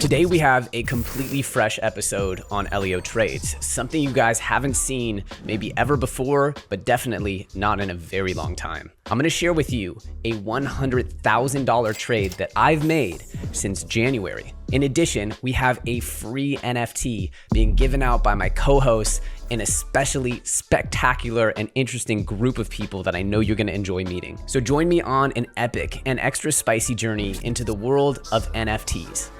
Today we have a completely fresh episode on EllioTrades, something you guys haven't seen maybe ever before, but definitely not in a very long time. I'm gonna share with you a $100,000 trade that I've made since January. In addition, we have a free NFT being given out by my co-hosts, an especially spectacular and interesting group of people that I know you're gonna enjoy meeting. So join me on an epic and extra spicy journey into the world of NFTs.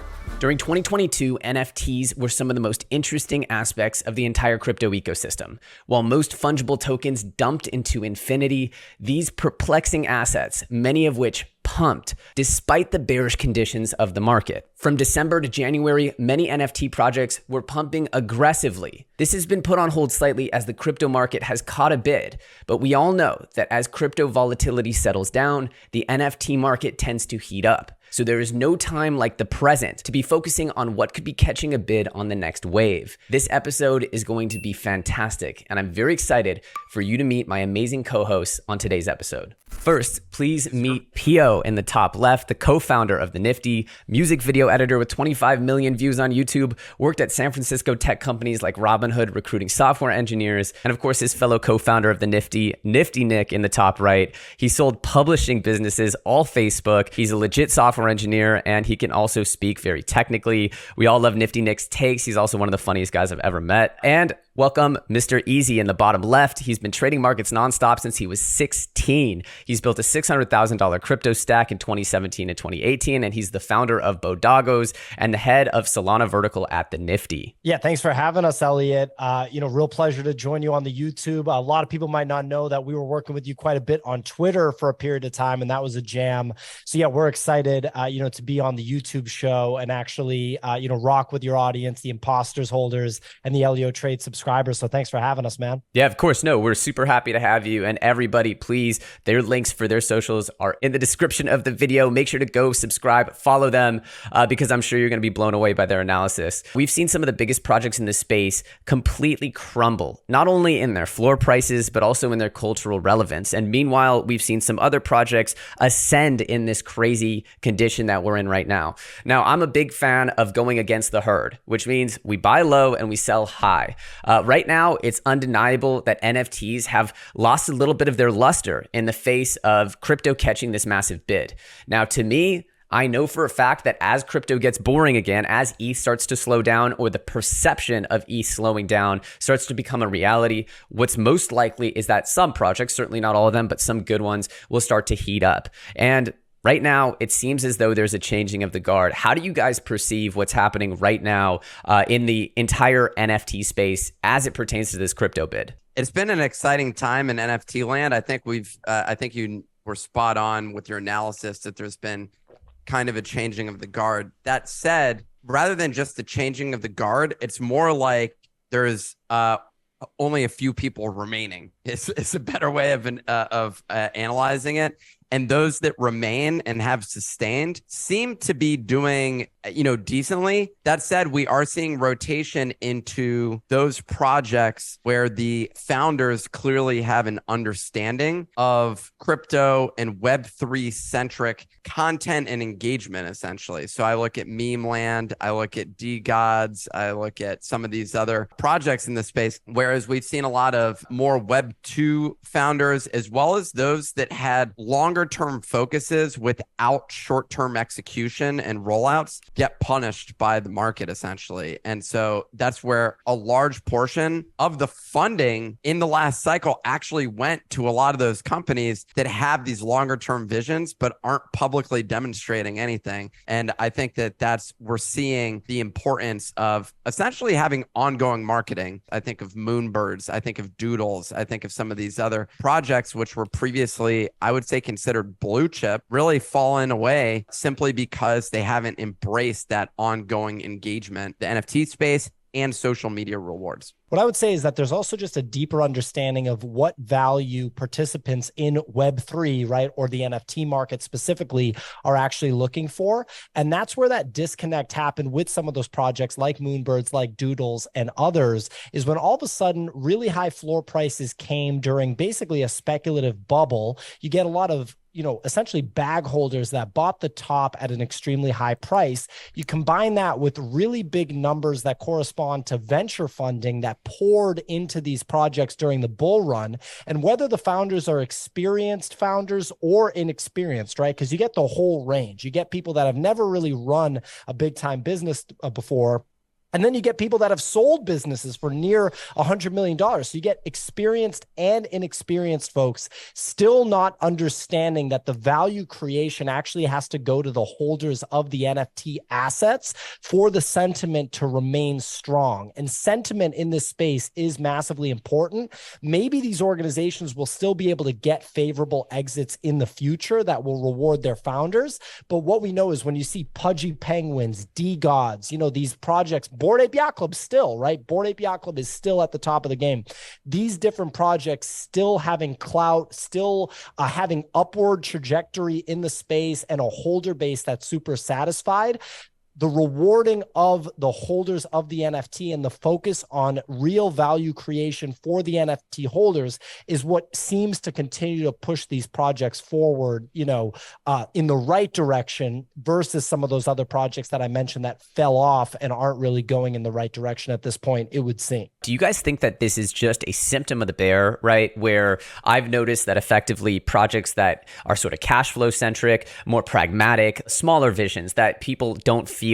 During 2022, NFTs were some of the most interesting aspects of the entire crypto ecosystem. While most fungible tokens dumped into infinity, these perplexing assets, many of which pumped despite the bearish conditions of the market. From December to January, many NFT projects were pumping aggressively. This has been put on hold slightly as the crypto market has caught a bid, but we all know that as crypto volatility settles down, the NFT market tends to heat up. So there is no time like the present to be focusing on what could be catching a bid on the next wave. This episode is going to be fantastic, and I'm very excited for you to meet my amazing co-hosts on today's episode. First, please meet Pio in the top left, the co-founder of the Nifty, music video editor with 25 million views on YouTube, worked at San Francisco tech companies like Robinhood, recruiting software engineers, and of course his fellow co-founder of the Nifty, Nifty Nick in the top right. He sold publishing businesses, all Facebook. He's a legit software engineer, and he can also speak very technically. We all love Nifty Nick's takes. He's also one of the funniest guys I've ever met. And welcome Mr. Easy in the bottom left. He's been trading markets nonstop since he was 16. He's built a $600,000 crypto stack in 2017 and 2018, and he's the founder of DeGods and the head of Solana Vertical at the Nifty. Yeah, thanks for having us, Elliot. Real pleasure to join you on the YouTube. A lot of people might not know that we were working with you quite a bit on Twitter for a period of time, and that was a jam. So yeah, we're excited, to be on the YouTube show and actually, rock with your audience, the imposters holders, and the EllioTrades subscribers. So thanks for having us, man. Yeah, of course. No, we're super happy to have you. And everybody, please, their links for their socials are in the description of the video. Make sure to go subscribe, follow them, because I'm sure you're going to be blown away by their analysis. We've seen some of the biggest projects in this space completely crumble, not only in their floor prices, but also in their cultural relevance. And meanwhile, we've seen some other projects ascend in this crazy condition that we're in right now. Now, I'm a big fan of going against the herd, which means we buy low and we sell high. Right now, it's undeniable that NFTs have lost a little bit of their luster in the face of crypto catching this massive bid. Now, to me, I know for a fact that as crypto gets boring again, as ETH starts to slow down, or the perception of ETH slowing down starts to become a reality, what's most likely is that some projects, certainly not all of them, but some good ones, will start to heat up. And right now, it seems as though there's a changing of the guard. How do you guys perceive what's happening right now in the entire NFT space as it pertains to this crypto bid? It's been an exciting time in NFT land. I think you were spot on with your analysis that there's been kind of a changing of the guard. That said, rather than just the changing of the guard, it's more like there's only a few people remaining. It's a better way of analyzing it. And those that remain and have sustained seem to be doing, decently. That said, we are seeing rotation into those projects where the founders clearly have an understanding of crypto and Web3 centric content and engagement, essentially. So I look at Meme Land, I look at DeGods, I look at some of these other projects in the space, whereas we've seen a lot of more Web2 founders, as well as those that had longer term focuses without short-term execution and rollouts get punished by the market, essentially. And so that's where a large portion of the funding in the last cycle actually went to a lot of those companies that have these longer term visions but aren't publicly demonstrating anything. And I think we're seeing the importance of essentially having ongoing marketing. I think of Moonbirds, I think of Doodles, I think of some of these other projects which were previously, I would say, considered blue chip, really fallen away simply because they haven't embraced that ongoing engagement, the NFT space and social media rewards. What I would say is that there's also just a deeper understanding of what value participants in Web3, right, or the NFT market specifically are actually looking for. And that's where that disconnect happened with some of those projects like Moonbirds, like Doodles and others, is when all of a sudden really high floor prices came during basically a speculative bubble. You get a lot of essentially bag holders that bought the top at an extremely high price. You combine that with really big numbers that correspond to venture funding that poured into these projects during the bull run. And whether the founders are experienced founders or inexperienced, right? Because you get the whole range. You get people that have never really run a big time business before. And then you get people that have sold businesses for near $100 million. So you get experienced and inexperienced folks still not understanding that the value creation actually has to go to the holders of the NFT assets for the sentiment to remain strong. And sentiment in this space is massively important. Maybe these organizations will still be able to get favorable exits in the future that will reward their founders. But what we know is when you see Pudgy Penguins, DeGods, these projects, Bored Ape Yacht Club still, right? Bored Ape Yacht Club is still at the top of the game. These different projects still having clout, still having upward trajectory in the space and a holder base that's super satisfied. The rewarding of the holders of the NFT and the focus on real value creation for the NFT holders is what seems to continue to push these projects forward, in the right direction versus some of those other projects that I mentioned that fell off and aren't really going in the right direction at this point, it would seem. Do you guys think that this is just a symptom of the bear, right? Where I've noticed that effectively projects that are sort of cash flow centric, more pragmatic, smaller visions that people don't feel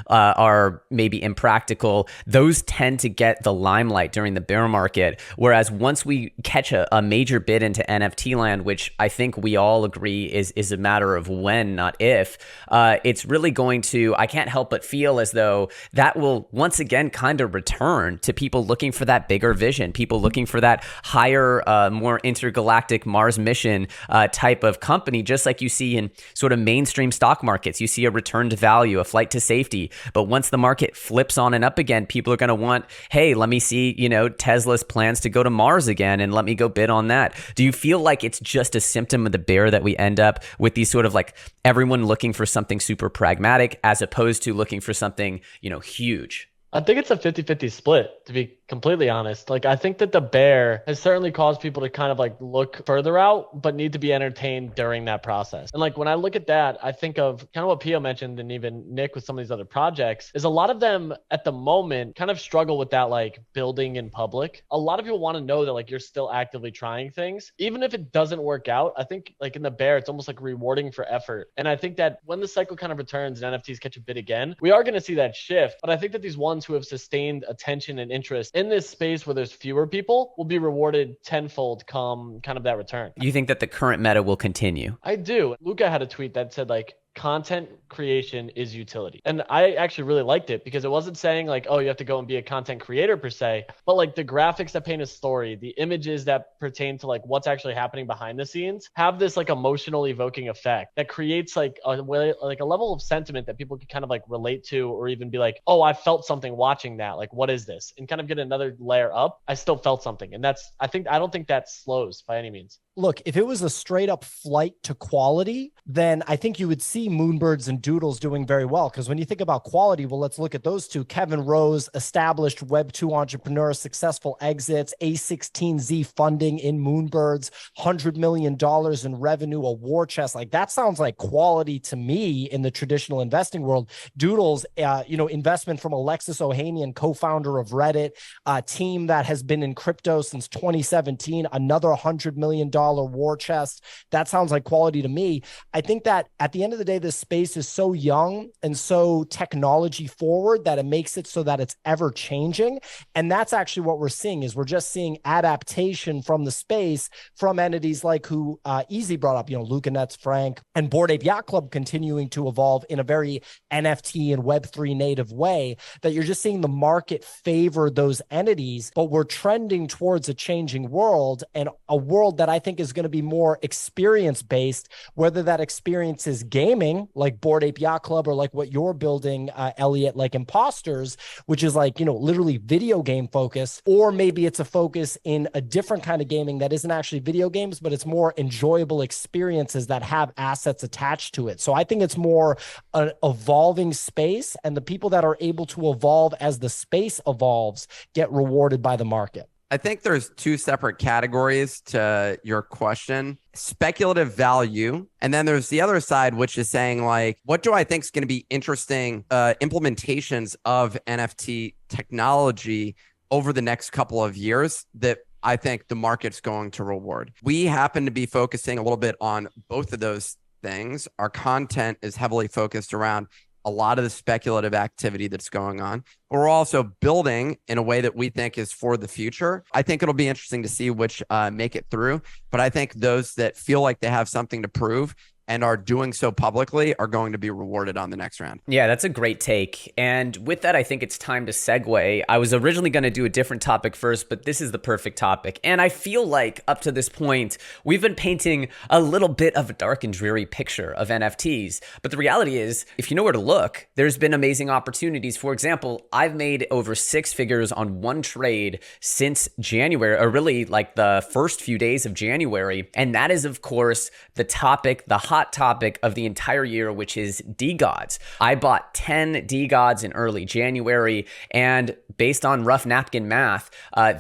are maybe impractical, those tend to get the limelight during the bear market. Whereas once we catch a major bid into NFT land, which I think we all agree is a matter of when, not if, it's really going to, I can't help but feel as though that will once again kind of return to people looking for that bigger vision, people looking for that higher, more intergalactic Mars mission type of company, just like you see in sort of mainstream stock markets. You see a return to value, a flight to safety. But once the market flips on and up again, people are going to want, hey, let me see, Tesla's plans to go to Mars again, and let me go bid on that. Do you feel like it's just a symptom of the bear that we end up with these sort of like everyone looking for something super pragmatic as opposed to looking for something, huge? I think it's a 50-50 split, to be completely honest. Like, I think that the bear has certainly caused people to kind of like look further out, but need to be entertained during that process. And like, when I look at that, I think of kind of what Pio mentioned, and even Nick with some of these other projects, is a lot of them at the moment kind of struggle with that, like building in public. A lot of people want to know that like you're still actively trying things. Even if it doesn't work out, I think like in the bear, it's almost like rewarding for effort. And I think that when the cycle kind of returns and NFTs catch a bid again, we are going to see that shift. But I think that these ones who have sustained attention and interest in this space where there's fewer people will be rewarded tenfold come kind of that return. You think that the current meta will continue? I do. Luca had a tweet that said like, content creation is utility. And I actually really liked it because it wasn't saying like, oh, you have to go and be a content creator per se, but like the graphics that paint a story, the images that pertain to like what's actually happening behind the scenes have this like emotional evoking effect that creates like a level of sentiment that people can kind of like relate to, or even be like, oh, I felt something watching that. Like, what is this? And kind of get another layer up. I still felt something. And I don't think that slows by any means. Look, if it was a straight up flight to quality, then I think you would see Moonbirds and Doodles doing very well. Because when you think about quality, well, let's look at those two. Kevin Rose, established Web2 entrepreneur, successful exits, A16Z funding in Moonbirds, $100 million in revenue, a war chest. Like, that sounds like quality to me in the traditional investing world. Doodles, investment from Alexis Ohanian, co-founder of Reddit, a team that has been in crypto since 2017, another $100 million war chest. That sounds like quality to me. I think that at the end of the day, this space is so young and so technology forward that it makes it so that it's ever changing. And that's actually what we're seeing, is we're just seeing adaptation from the space from entities like who Easy brought up, Luca Nets, Frank, and Bored Ape Yacht Club continuing to evolve in a very NFT and Web3 native way, that you're just seeing the market favor those entities, but we're trending towards a changing world, and a world that I think is going to be more experience-based, whether that experience is gaming, like Bored Ape Yacht Club, or like what you're building, Elliot, like Imposters, which is like, literally video game focused, or maybe it's a focus in a different kind of gaming that isn't actually video games, but it's more enjoyable experiences that have assets attached to it. So I think it's more an evolving space, and the people that are able to evolve as the space evolves get rewarded by the market. I think there's two separate categories to your question: speculative value, and then there's the other side, which is saying like, what do I think is going to be interesting implementations of NFT technology over the next couple of years that I think the market's going to reward. We happen to be focusing a little bit on both of those things. Our content is heavily focused around a lot of the speculative activity that's going on. But we're also building in a way that we think is for the future. I think it'll be interesting to see which make it through. But I think those that feel like they have something to prove and are doing so publicly are going to be rewarded on the next round. Yeah, that's a great take. And with that, I think it's time to segue. I was originally going to do a different topic first, but this is the perfect topic. And I feel like up to this point, we've been painting a little bit of a dark and dreary picture of NFTs. But the reality is, if you know where to look, there's been amazing opportunities. For example, I've made over 6 figures on one trade since January, or really like the first few days of January. And that is, of course, the topic, the hot topic of the entire year, which is DeGods. I bought 10 DeGods in early January, and based on rough napkin math,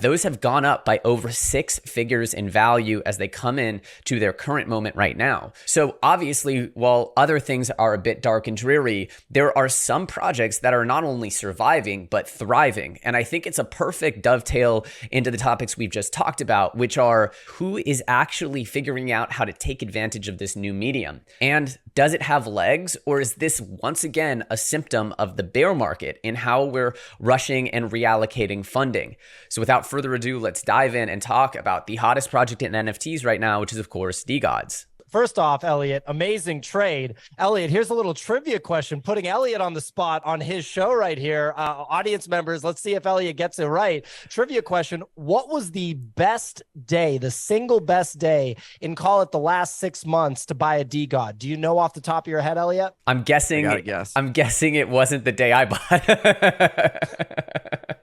those have gone up by over 6 figures in value as they come in to their current moment right now. So obviously, while other things are a bit dark and dreary, there are some projects that are not only surviving, but thriving. And I think it's a perfect dovetail into the topics we've just talked about, which are who is actually figuring out how to take advantage of this new medium. And does it have legs, or is this once again a symptom of the bear market in how we're rushing and reallocating funding? So without further ado, let's dive in and talk about the hottest project in NFTs right now, which is of course DeGods. First off, Elliot, amazing trade. Elliot, here's a little trivia question, putting Elliot on the spot on his show right here. Audience members, let's see if Elliot gets it right. Trivia question: what was the best day, the single best day in, call it, the last 6 months to buy a DeGod? Do you know off the top of your head, Elliot? I'm guessing it wasn't the day I bought.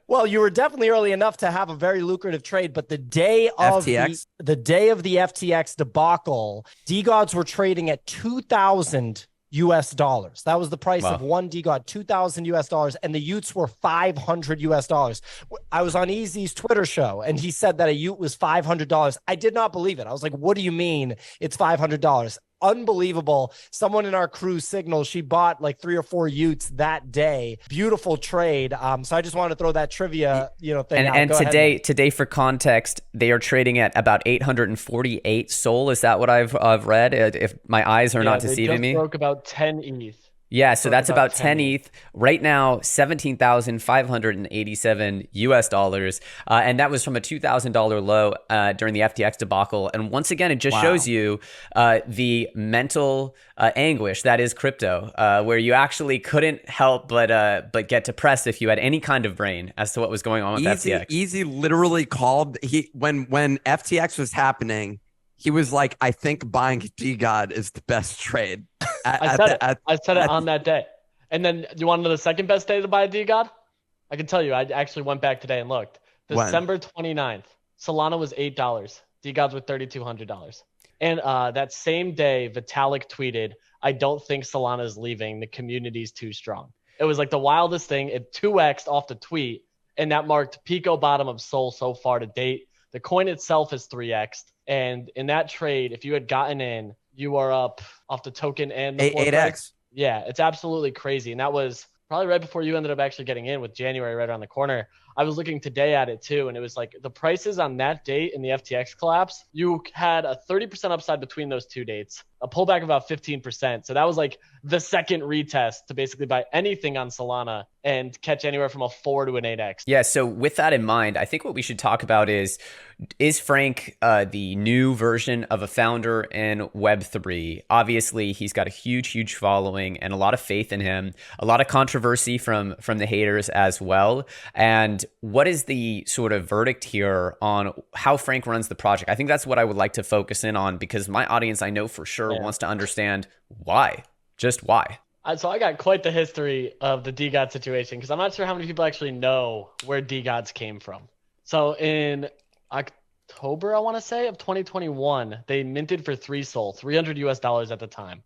Well, you were definitely early enough to have a very lucrative trade, but the day of the day of the FTX debacle, DeGods were trading at $2,000 US. That was the price of one DeGod, $2,000 US, and the Utes were $500 US. I was on Easy's Twitter show, and he said that a Ute was $500. I did not believe it. I was like, "What do you mean it's $500?" Unbelievable. Someone in our crew signal, she bought like 3 or 4 Utes that day. Beautiful trade. So I just wanted to throw that trivia, thing out. And today, for context, they are trading at about 848 SOL. Is that what I've read? If my eyes are not deceiving me, broke about 10 ETH. Yeah, so that's about 10 ETH. Right now, $17,587 US. And that was from a $2,000 low during the FTX debacle. And once again, it just shows you the mental anguish that is crypto, where you actually couldn't help but get depressed if you had any kind of brain as to what was going on with FTX. Easy literally called, when FTX was happening, he was like, "I think buying DeGod is the best trade." I said it on that day. And then you want to know the second best day to buy a DeGod? I can tell you, I actually went back today and looked. December 29th, Solana was $8. DeGods were $3,200. And that same day, Vitalik tweeted, "I don't think Solana is leaving. The community's too strong." It was like the wildest thing. It 2x'd off the tweet, and that marked Pico bottom of Sol so far to date. The coin itself is 3x'd. And in that trade, if you had gotten in, you are up off the token and the 8x. Yeah, it's absolutely crazy. And that was probably right before you ended up actually getting in, with January right around the corner. I was looking today at it too, and it was like the prices on that date in the FTX collapse, you had a 30% upside between those 2 dates, a pullback of about 15%. So that was like the second retest to basically buy anything on Solana and catch anywhere from a 4 to an 8x. Yeah, so with that in mind, I think what we should talk about is Frank the new version of a founder in Web3? Obviously, he's got a huge following and a lot of faith in him, a lot of controversy from the haters as well. And what is the sort of verdict here on how Frank runs the project? I think that's what I would like to focus in on, because my audience, I know for sure, wants to understand why. Just why. So I got quite the history of the DeGod situation, because I'm not sure how many people actually know where DeGods came from. So in October, I want to say, of 2021, they minted for 3 SOL, $300 US at the time.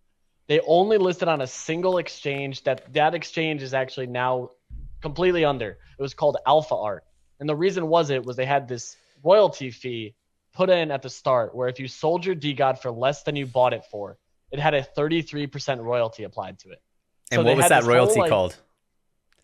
They only listed on a single exchange that exchange is actually now completely under. It was called Alpha Art. And the reason was they had this royalty fee put in at the start, where if you sold your DeGod for less than you bought it for, it had a 33% royalty applied to it. And so what was that royalty called?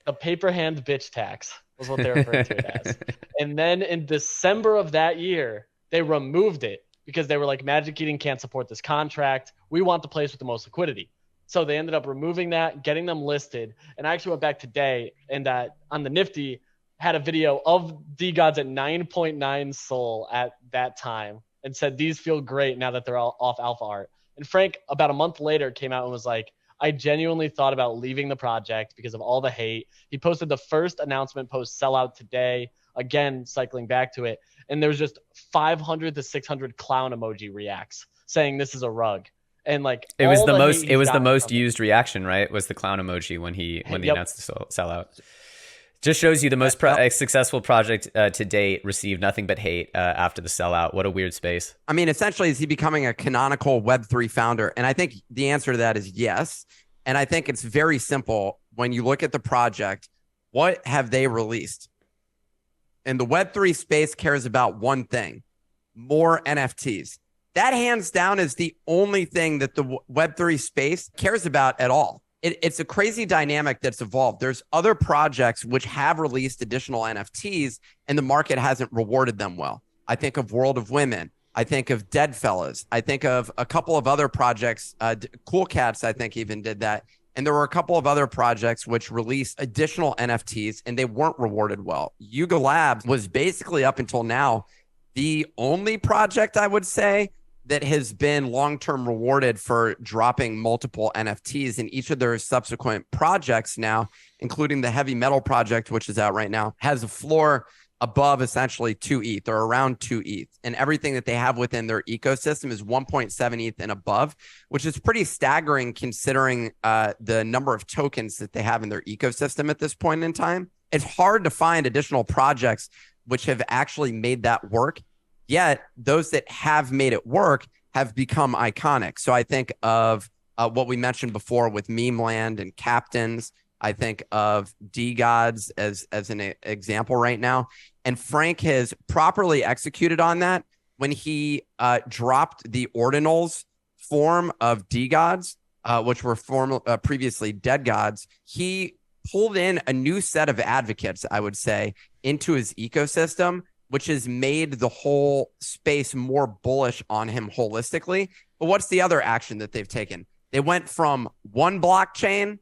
The paper hand bitch tax was what they referred to it as. And then in December of that year, they removed it because they were like, Magic Eden can't support this contract. We want the place with the most liquidity. So they ended up removing that, getting them listed. And I actually went back today and on the Nifty had a video of DeGods at 9.9 SOL at that time and said, these feel great now that they're all off alpha art. And Frank, about a month later, came out and was like, I genuinely thought about leaving the project because of all the hate. He posted the first announcement post sellout today, again, cycling back to it. And there was just 500 to 600 clown emoji reacts saying this is a rug. And like it was the most used reaction, right? Was the clown emoji when he announced the sellout. Just shows you the most successful project to date received nothing but hate after the sellout. What a weird space. I mean, essentially, is he becoming a canonical Web3 founder? And I think the answer to that is yes. And I think it's very simple. When you look at the project, what have they released? And the Web3 space cares about one thing: more NFTs. That hands down is the only thing that the Web3 space cares about at all. It's a crazy dynamic that's evolved. There's other projects which have released additional NFTs and the market hasn't rewarded them well. I think of World of Women. I think of Dead Fellas. I think of a couple of other projects. Cool Cats, I think, even did that. And there were a couple of other projects which released additional NFTs and they weren't rewarded well. Yuga Labs was basically, up until now, the only project, I would say, that has been long-term rewarded for dropping multiple NFTs, in each of their subsequent projects now, including the heavy metal project, which is out right now, has a floor above essentially 2 ETH or around 2 ETH. And everything that they have within their ecosystem is 1.7 ETH and above, which is pretty staggering considering the number of tokens that they have in their ecosystem at this point in time. It's hard to find additional projects which have actually made that work. Yet those that have made it work have become iconic. So I think of what we mentioned before with Meme Land and Captains. I think of DeGods as an example right now. And Frank has properly executed on that when he dropped the ordinals form of DeGods, which were previously Dead Gods. He pulled in a new set of advocates, I would say, into his ecosystem, which has made the whole space more bullish on him holistically. But what's the other action that they've taken? They went from one blockchain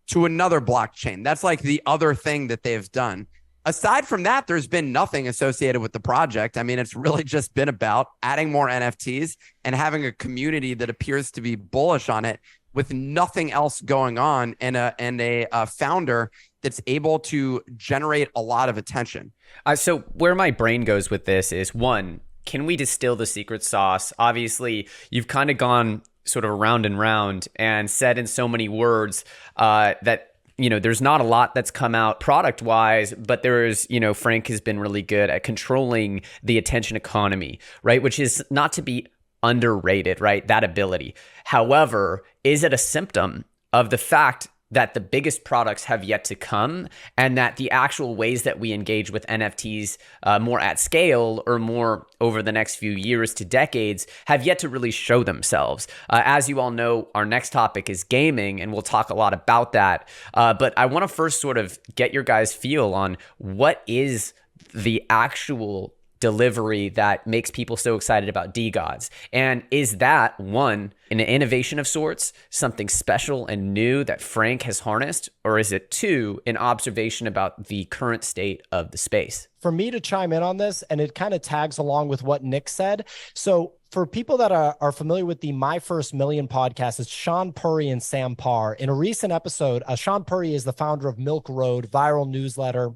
to another blockchain. That's like the other thing that they've done. Aside from that, there's been nothing associated with the project. I mean, it's really just been about adding more NFTs and having a community that appears to be bullish on it, with nothing else going on, and a founder that's able to generate a lot of attention. So where my brain goes with this is, one, can we distill the secret sauce? Obviously, you've kind of gone sort of round and round and said in so many words that, you know, there's not a lot that's come out product wise, but there's, you know, Frank has been really good at controlling the attention economy, right? Which is not to be underrated, right? That ability. However, is it a symptom of the fact that the biggest products have yet to come, and that the actual ways that we engage with NFTs more at scale or more over the next few years to decades have yet to really show themselves? As you all know, our next topic is gaming, and we'll talk a lot about that. But I want to first sort of get your guys' feel on what is the actual delivery that makes people so excited about DeGods. And is that, one, an innovation of sorts, something special and new that Frank has harnessed? Or is it, two, an observation about the current state of the space? For me to chime in on this, and it kind of tags along with what Nick said. So for people that are familiar with the My First Million podcast, it's Sean Purry and Sam Parr. In a recent episode, Sean Purry is the founder of Milk Road, viral newsletter.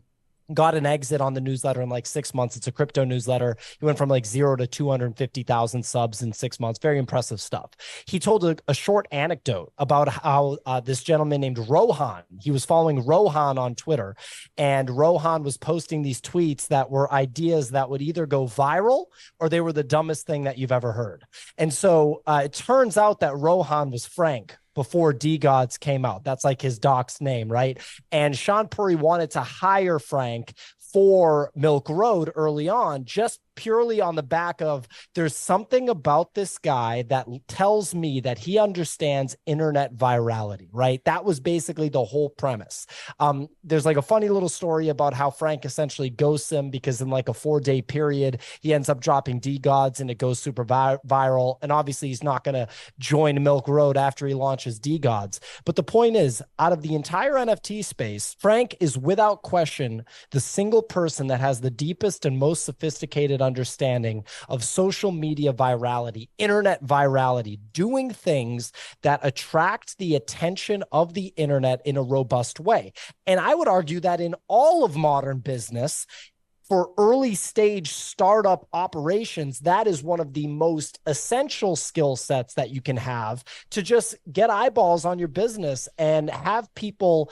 Got an exit on the newsletter in like 6 months. It's a crypto newsletter. He went from like 0 to 250,000 subs in 6 months. Very impressive stuff. He told a short anecdote about how this gentleman named Rohan, he was following Rohan on Twitter, and Rohan was posting these tweets that were ideas that would either go viral or they were the dumbest thing that you've ever heard. And so it turns out that Rohan was Frank before DeGods came out. That's like his doc's name, right? And Sean Purry wanted to hire Frank for Milk Road early on, just purely on the back of there's something about this guy that tells me that he understands internet virality, right? That was basically the whole premise. There's like a funny little story about how Frank essentially ghosts him because in like a 4-day period, he ends up dropping DeGods and it goes super viral. And obviously he's not going to join Milk Road after he launches DeGods. But the point is, out of the entire NFT space, Frank is without question the single person that has the deepest and most sophisticated understanding of social media virality, internet virality, doing things that attract the attention of the internet in a robust way. And I would argue that in all of modern business, for early stage startup operations, that is one of the most essential skill sets that you can have to just get eyeballs on your business and have people,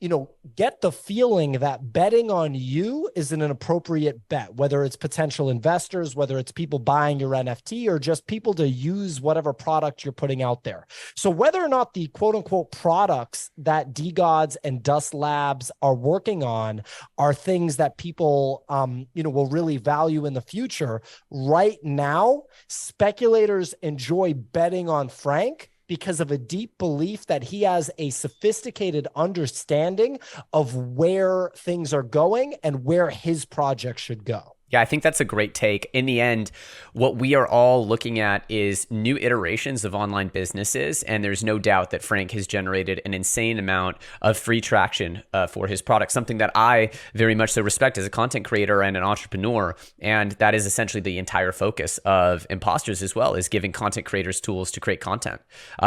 you know, get the feeling that betting on you is an appropriate bet, whether it's potential investors, whether it's people buying your NFT or just people to use whatever product you're putting out there. So whether or not the quote unquote products that DeGods and Dust Labs are working on are things that people, will really value in the future, right now, speculators enjoy betting on Frank because of a deep belief that he has a sophisticated understanding of where things are going and where his project should go. Yeah, I think that's a great take. In the end, what we are all looking at is new iterations of online businesses, and there's no doubt that Frank has generated an insane amount of free traction for his product, something that I very much so respect as a content creator and an entrepreneur, and that is essentially the entire focus of Imposters as well, is giving content creators tools to create content.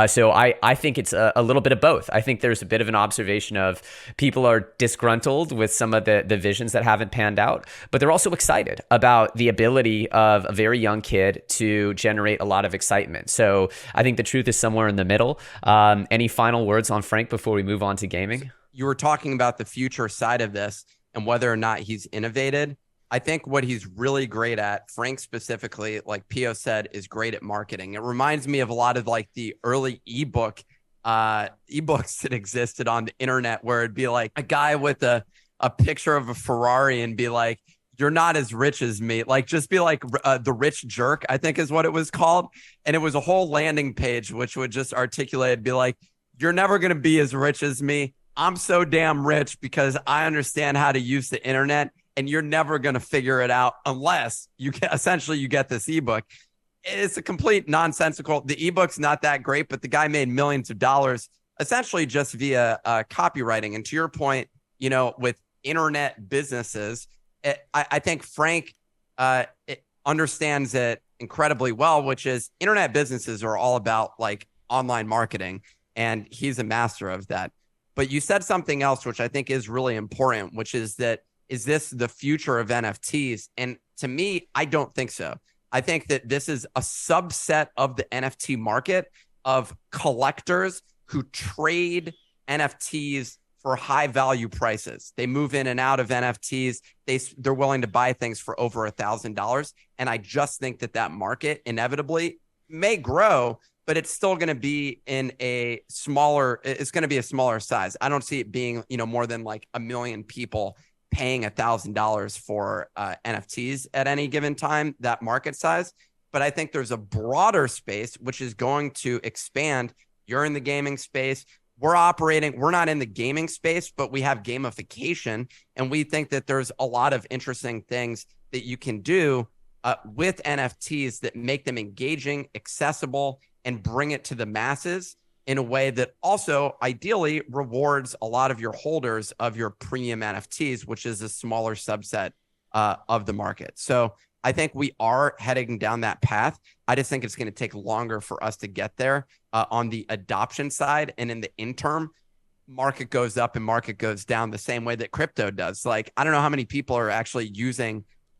So I think it's a little bit of both. I think there's a bit of an observation of people are disgruntled with some of the visions that haven't panned out, but they're also excited about the ability of a very young kid to generate a lot of excitement. So I think the truth is somewhere in the middle. Any final words on Frank before we move on to gaming? You were talking about the future side of this and whether or not he's innovated. I think what he's really great at, Frank specifically, like Pio said, is great at marketing. It reminds me of a lot of like the early ebooks that existed on the internet, where it'd be like a guy with a picture of a Ferrari and be like, "You're not as rich as me." Like, just be like the rich jerk, I think is what it was called. And it was a whole landing page, which would just articulate, be like, "You're never going to be as rich as me. I'm so damn rich because I understand how to use the internet, and you're never going to figure it out unless you get this ebook." It's a complete nonsensical. The ebook's not that great, but the guy made millions of dollars essentially just via copywriting. And to your point, with internet businesses, I think Frank understands it incredibly well, which is internet businesses are all about like online marketing, and he's a master of that. But you said something else, which I think is really important, which is that, is this the future of NFTs? And to me, I don't think so. I think that this is a subset of the NFT market of collectors who trade NFTs for high value prices. They move in and out of NFTs. They're willing to buy things for over $1,000. And I just think that market inevitably may grow, but it's still going to be it's going to be a smaller size. I don't see it being, more than like 1 million people paying $1,000 for NFTs at any given time, that market size. But I think there's a broader space, which is going to expand. You're in the gaming space. We're not in the gaming space, but we have gamification. And we think that there's a lot of interesting things that you can do with NFTs that make them engaging, accessible, and bring it to the masses in a way that also ideally rewards a lot of your holders of your premium NFTs, which is a smaller subset of the market. So I think we are heading down that path. I just think it's going to take longer for us to get there on the adoption side. And in the interim, market goes up and market goes down the same way that crypto does. Like, I don't know how many people are actually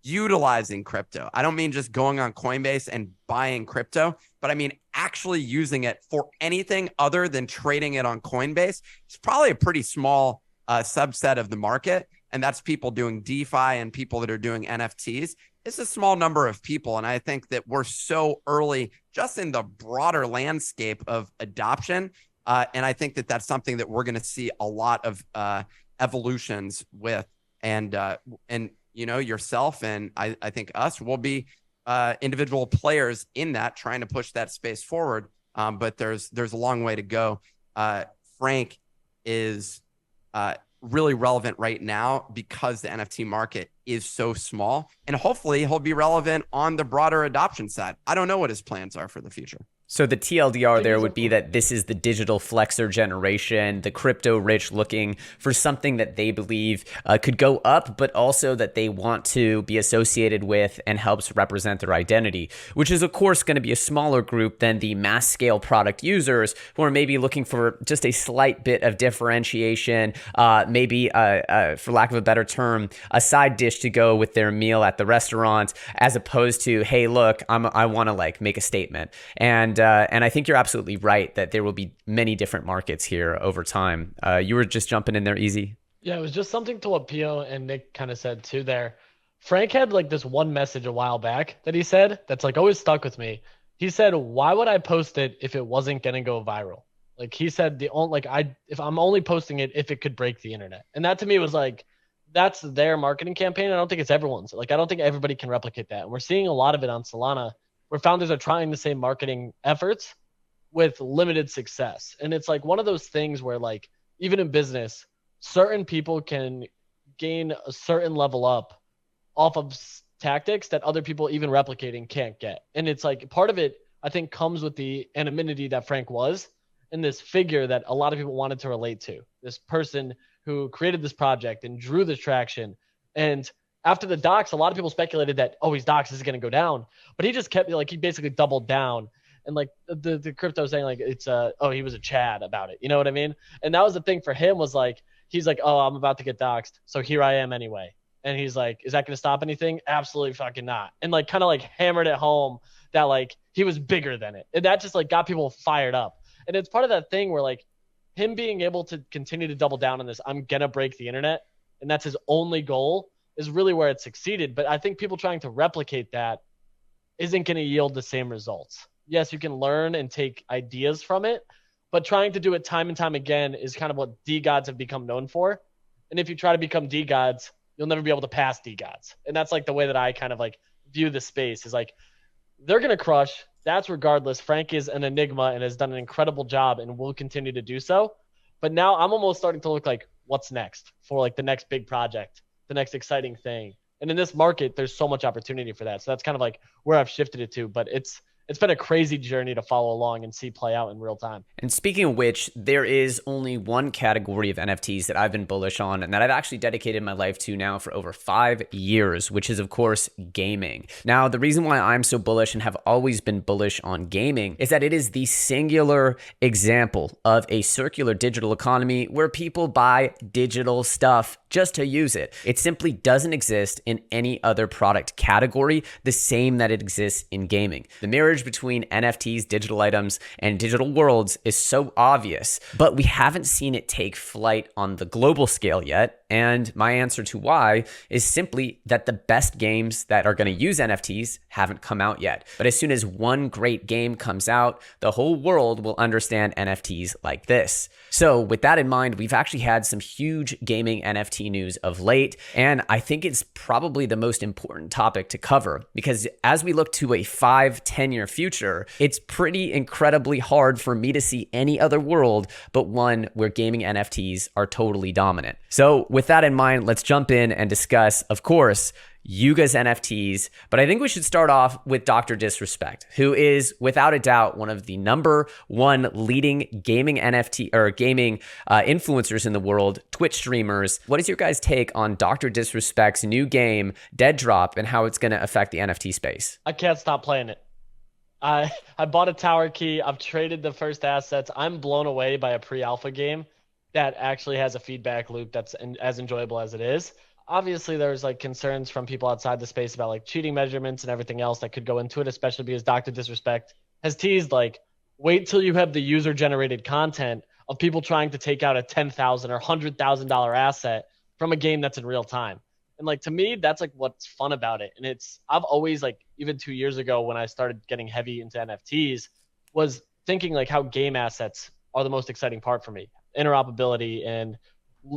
utilizing crypto. I don't mean just going on Coinbase and buying crypto, but I mean actually using it for anything other than trading it on Coinbase. It's probably a pretty small subset of the market. And that's people doing DeFi and people that are doing NFTs. It's a small number of people. And I think that we're so early just in the broader landscape of adoption. And I think that that's something that we're going to see a lot of evolutions with. And you know, yourself and I think us will be individual players in that, trying to push that space forward. But there's a long way to go. Frank is really relevant right now because the NFT market is so small, and hopefully he'll be relevant on the broader adoption side. I don't know what his plans are for the future. So the TLDR there would be that this is the digital flexor generation, the crypto rich looking for something that they believe could go up, but also that they want to be associated with and helps represent their identity, which is of course going to be a smaller group than the mass scale product users who are maybe looking for just a slight bit of differentiation, maybe for lack of a better term, a side dish to go with their meal at the restaurant, as opposed to, hey, look, I want to like make a statement. And I think you're absolutely right that there will be many different markets here over time. You were just jumping in there, Easy. Yeah, it was just something to what Pio and Nick kind of said too there. Frank had like this one message a while back that he said that's like always stuck with me. He said, "Why would I post it if it wasn't gonna go viral?" Like he said, if I'm only posting it if it could break the internet. And that to me was like, that's their marketing campaign. I don't think it's everyone's. Like I don't think everybody can replicate that. And we're seeing a lot of it on Solana, where founders are trying the same marketing efforts with limited success. And it's like one of those things where like, even in business, certain people can gain a certain level up off of tactics that other people even replicating can't get. And it's like part of it, I think, comes with the anonymity that Frank was and this figure that a lot of people wanted to relate to, this person who created this project and drew this traction. And after the docs, a lot of people speculated that, oh, he's docs, this is going to go down. But he just kept, like, he basically doubled down. And, like, the crypto saying, like, it's, oh, he was a Chad about it. You know what I mean? And that was the thing for him was, like, he's like, oh, I'm about to get doxxed. So here I am anyway. And he's like, is that going to stop anything? Absolutely fucking not. And, like, kind of, like, hammered it home that, like, he was bigger than it. And that just, like, got people fired up. And it's part of that thing where, like, him being able to continue to double down on this, I'm going to break the internet, and that's his only goal, is really where it succeeded. But I think people trying to replicate that isn't going to yield the same results. Yes, you can learn and take ideas from it, but trying to do it time and time again is kind of what DeGods have become known for. And if you try to become DeGods, you'll never be able to pass DeGods. And that's like the way that I kind of like view the space is like, they're going to crush. That's regardless. Frank is an enigma and has done an incredible job and will continue to do so. But now I'm almost starting to look like what's next for like the next big project, the next exciting thing. And in this market, there's so much opportunity for that. So that's kind of like where I've shifted it to. But it's been a crazy journey to follow along and see play out in real time. And speaking of which, there is only one category of NFTs that I've been bullish on and that I've actually dedicated my life to now for over 5 years, which is, of course, gaming. Now, the reason why I'm so bullish and have always been bullish on gaming is that it is the singular example of a circular digital economy where people buy digital stuff just to use it. It simply doesn't exist in any other product category the same that it exists in gaming. The marriage between NFTs, digital items, and digital worlds is so obvious, but we haven't seen it take flight on the global scale yet. And my answer to why is simply that the best games that are going to use NFTs haven't come out yet. But as soon as one great game comes out, the whole world will understand NFTs like this. So with that in mind, we've actually had some huge gaming NFT news of late, and I think it's probably the most important topic to cover because as we look to a 5-10 year future, it's pretty incredibly hard for me to see any other world but one where gaming NFTs are totally dominant. So with that in mind, let's jump in and discuss, of course, Yuga's NFTs, but I think we should start off with Dr. Disrespect, who is without a doubt one of the #1 leading gaming NFT or gaming influencers in the world, Twitch streamers. What is your guys' take on Dr. Disrespect's new game, Dead Drop, and how it's going to affect the NFT space? I can't stop playing it. I bought a tower key. I've traded the first assets. I'm blown away by a pre-alpha game that actually has a feedback loop that's as enjoyable as it is. Obviously, there's like concerns from people outside the space about like cheating measurements and everything else that could go into it, especially because Dr. Disrespect has teased like, wait till you have the user-generated content of people trying to take out a $10,000 or $100,000 asset from a game that's in real time. And like, to me, that's like what's fun about it. And I've always like, even 2 years ago when I started getting heavy into NFTs, was thinking like how game assets are the most exciting part for me. Interoperability and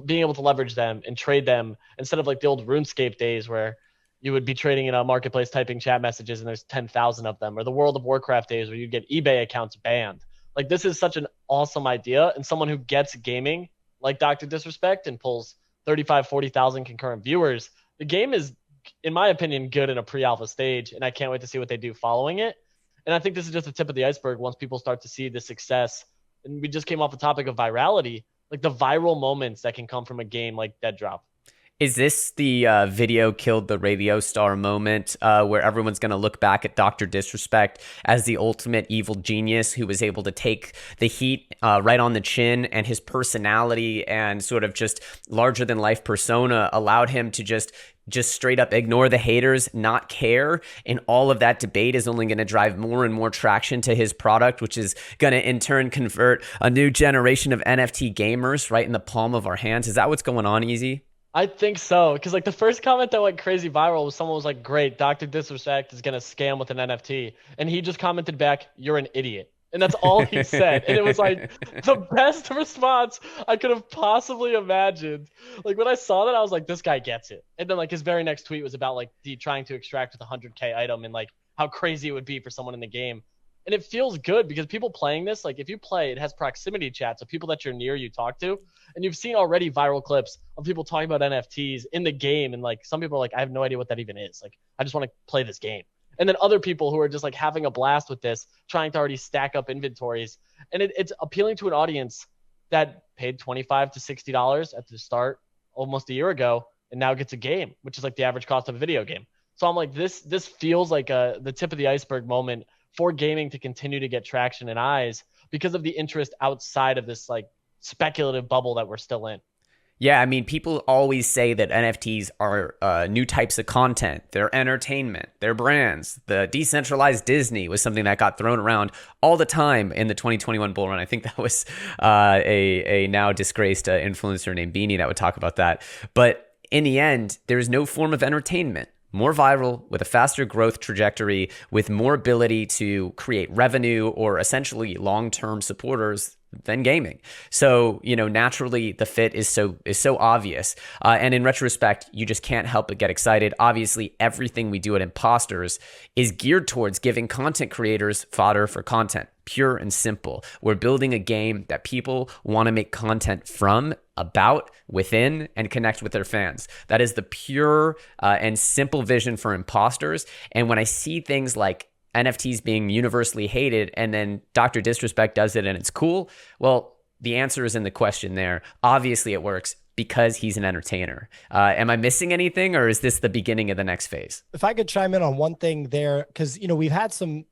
being able to leverage them and trade them instead of like the old RuneScape days where you would be trading in a marketplace, typing chat messages and there's 10,000 of them, or the World of Warcraft days where you get eBay accounts banned. Like, this is such an awesome idea, and someone who gets gaming like Dr. Disrespect and pulls 35, 40,000 concurrent viewers, the game is, in my opinion, good in a pre-alpha stage, and I can't wait to see what they do following it. And I think this is just the tip of the iceberg once people start to see the success. And we just came off the topic of virality, like the viral moments that can come from a game like Dead Drop. Is this the video killed the radio star moment where everyone's going to look back at Dr. Disrespect as the ultimate evil genius who was able to take the heat right on the chin, and his personality and sort of just larger than life persona allowed him to just straight up ignore the haters, not care, and all of that debate is only going to drive more and more traction to his product, which is going to in turn convert a new generation of NFT gamers right in the palm of our hands? Is that what's going on, Easy? I think so, because like the first comment that went crazy viral was someone was like, great, Dr. Disrespect is going to scam with an NFT. And he just commented back, you're an idiot. And that's all he said. And it was like the best response I could have possibly imagined. Like, when I saw that, I was like, this guy gets it. And then like his very next tweet was about like trying to extract with a 100K item and like how crazy it would be for someone in the game. And it feels good because people playing this, like if you play, it has proximity chat. So people that you're near, you talk to, and you've seen already viral clips of people talking about NFTs in the game. And like, some people are like, I have no idea what that even is. Like, I just want to play this game. And then other people who are just like having a blast with this, trying to already stack up inventories. And it's appealing to an audience that paid $25 to $60 at the start almost a year ago, and now gets a game, which is like the average cost of a video game. So I'm like, this feels like the tip of the iceberg moment for gaming to continue to get traction and eyes because of the interest outside of this like speculative bubble that we're still in. Yeah, I mean, people always say that NFTs are new types of content. They're entertainment. They're brands. The decentralized Disney was something that got thrown around all the time in the 2021 bull run. I think that was a now disgraced influencer named Beanie that would talk about that. But in the end, there's no form of entertainment more viral, with a faster growth trajectory, with more ability to create revenue or essentially long-term supporters than gaming. So, naturally the fit is so obvious. And in retrospect, you just can't help but get excited. Obviously, everything we do at Imposters is geared towards giving content creators fodder for content. Pure and simple. We're building a game that people want to make content from, about, within, and connect with their fans. That is the pure and simple vision for Imposters. And when I see things like NFTs being universally hated and then Dr. Disrespect does it and it's cool, well, the answer is in the question there. Obviously it works because he's an entertainer. Am I missing anything, or is this the beginning of the next phase? If I could chime in on one thing there, because we've had some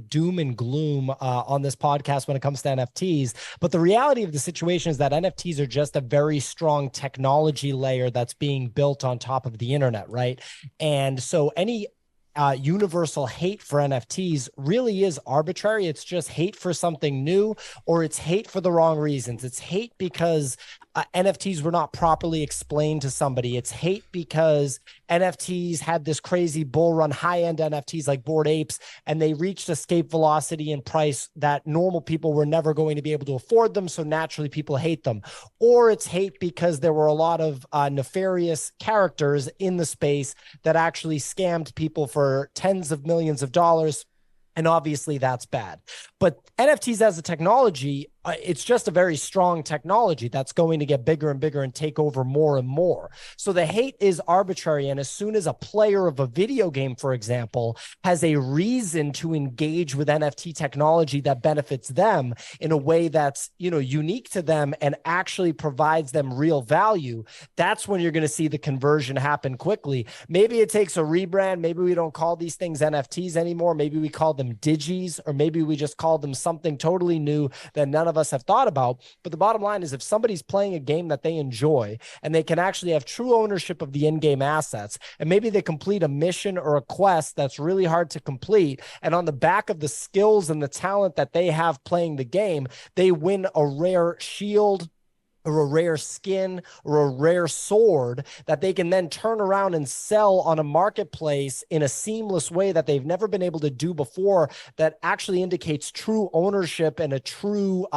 doom and gloom on this podcast when it comes to NFTs, but the reality of the situation is that NFTs are just a very strong technology layer that's being built on top of the internet, right? And so any universal hate for NFTs really is arbitrary. It's just hate for something new, or it's hate for the wrong reasons. It's hate because NFTs were not properly explained to somebody. It's hate because NFTs had this crazy bull run, high-end NFTs like Bored Apes, and they reached escape velocity and price that normal people were never going to be able to afford them. So naturally people hate them. Or it's hate because there were a lot of nefarious characters in the space that actually scammed people for tens of millions of dollars. And obviously that's bad. But NFTs as a technology, it's just a very strong technology that's going to get bigger and bigger and take over more and more. So the hate is arbitrary. And as soon as a player of a video game, for example, has a reason to engage with NFT technology that benefits them in a way that's, unique to them and actually provides them real value, that's when you're going to see the conversion happen quickly. Maybe it takes a rebrand. Maybe we don't call these things NFTs anymore. Maybe we call them digis, or maybe we just call them something totally new that none of us have thought about. But the bottom line is, if somebody's playing a game that they enjoy and they can actually have true ownership of the in-game assets, and maybe they complete a mission or a quest that's really hard to complete, and on the back of the skills and the talent that they have playing the game, they win a rare shield or a rare skin or a rare sword that they can then turn around and sell on a marketplace in a seamless way that they've never been able to do before, that actually indicates true ownership and a true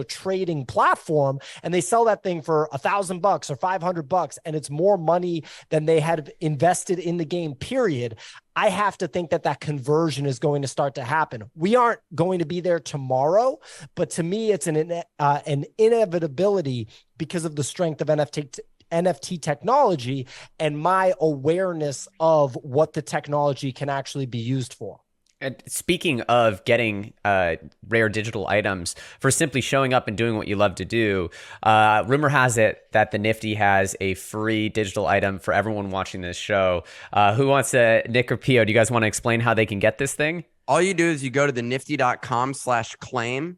trading platform. And they sell that thing for $1,000 or $500, and it's more money than they had invested in the game, period. I have to think that that conversion is going to start to happen. We aren't going to be there tomorrow, but to me, it's an inevitability because of the strength of NFT technology and my awareness of what the technology can actually be used for. And speaking of getting rare digital items for simply showing up and doing what you love to do, rumor has it that the Nifty has a free digital item for everyone watching this show. Who wants to, Nick or Pio, do you guys want to explain how they can get this thing? All you do is you go to the nifty.com/claim,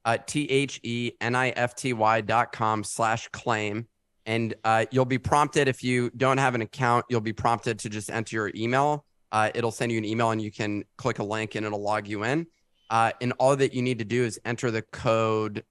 THENIFTY.com/claim. And you'll be prompted, if you don't have an account, you'll be prompted to just enter your email. It'll send you an email and you can click a link and it'll log you in. And all that you need to do is enter the code.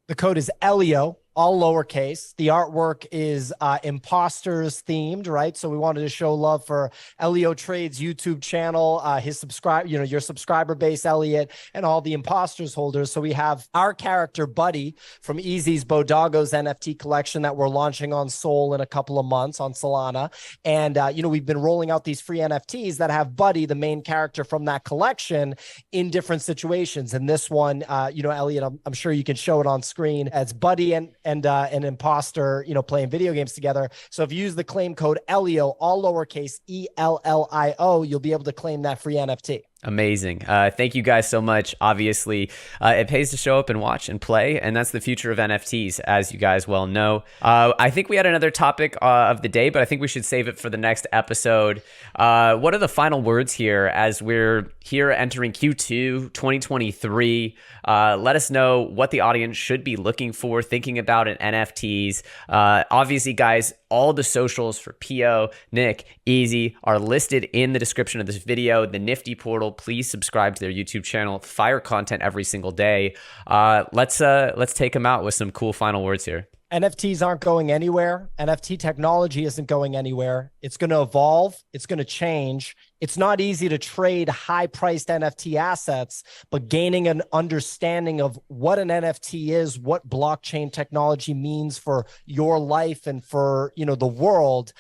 The code is Ellio, all lowercase. The artwork is imposters themed, right? So we wanted to show love for EllioTrades YouTube channel, his your subscriber base, Elliot, and all the imposters holders. So we have our character Buddy from Easy's Bodago's NFT collection that we're launching on Sol in a couple of months on Solana. And, we've been rolling out these free NFTs that have Buddy, the main character from that collection, in different situations. And this one, Elliot, I'm sure you can show it on screen as Buddy and an imposter, playing video games together. So if you use the claim code Ellio, all lowercase ELLIO, you'll be able to claim that free NFT. Amazing. Thank you guys so much. Obviously, it pays to show up and watch and play, and that's the future of NFTs, as you guys well know. I think we had another topic of the day, but I think we should save it for the next episode. What are the final words here as we're here entering Q2 2023? Let us know what the audience should be looking for, thinking about in NFTs. Obviously, guys, all the socials for Pio, Nick, Easy are listed in the description of this video. The Nifty portal, please subscribe to their YouTube channel. Fire content every single day. Let's take them out with some cool final words here. NFTs aren't going anywhere. NFT technology isn't going anywhere. It's going to evolve. It's going to change. It's not easy to trade high-priced NFT assets, but gaining an understanding of what an NFT is, what blockchain technology means for your life and for the world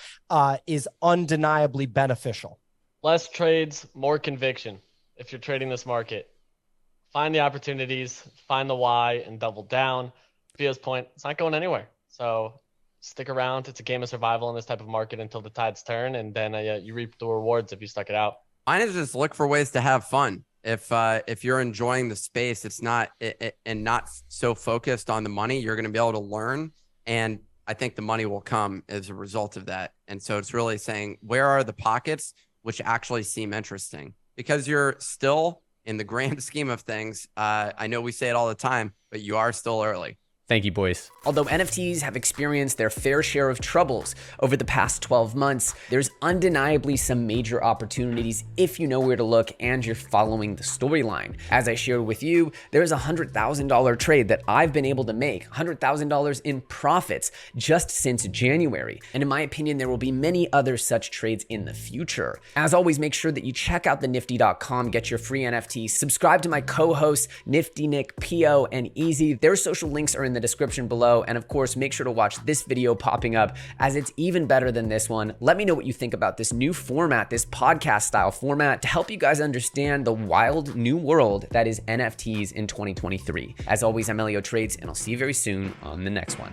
is undeniably beneficial. Less trades, more conviction. If you're trading this market, find the opportunities, find the why, and double down. Pio's point, it's not going anywhere. So stick around. It's a game of survival in this type of market until the tides turn, and then you reap the rewards if you stuck it out. Mine is just look for ways to have fun. If you're enjoying the space, it's not and not so focused on the money, you're going to be able to learn. And I think the money will come as a result of that. And so it's really saying, where are the pockets which actually seem interesting? Because you're still, in the grand scheme of things, I know we say it all the time, but you are still early. Thank you, boys. Although NFTs have experienced their fair share of troubles over the past 12 months, there's undeniably some major opportunities if you know where to look and you're following the storyline. As I shared with you, there's a $100,000 trade that I've been able to make, $100,000 in profits just since January. And in my opinion, there will be many other such trades in the future. As always, make sure that you check out the nifty.com, get your free NFTs, subscribe to my co-hosts, Nifty, Nick, Pio, and Easy. Their social links are in the description below. And of course, make sure to watch this video popping up as it's even better than this one. Let me know what you think about this new format, this podcast style format, to help you guys understand the wild new world that is NFTs in 2023. As always, I'm EllioTrades, and I'll see you very soon on the next one.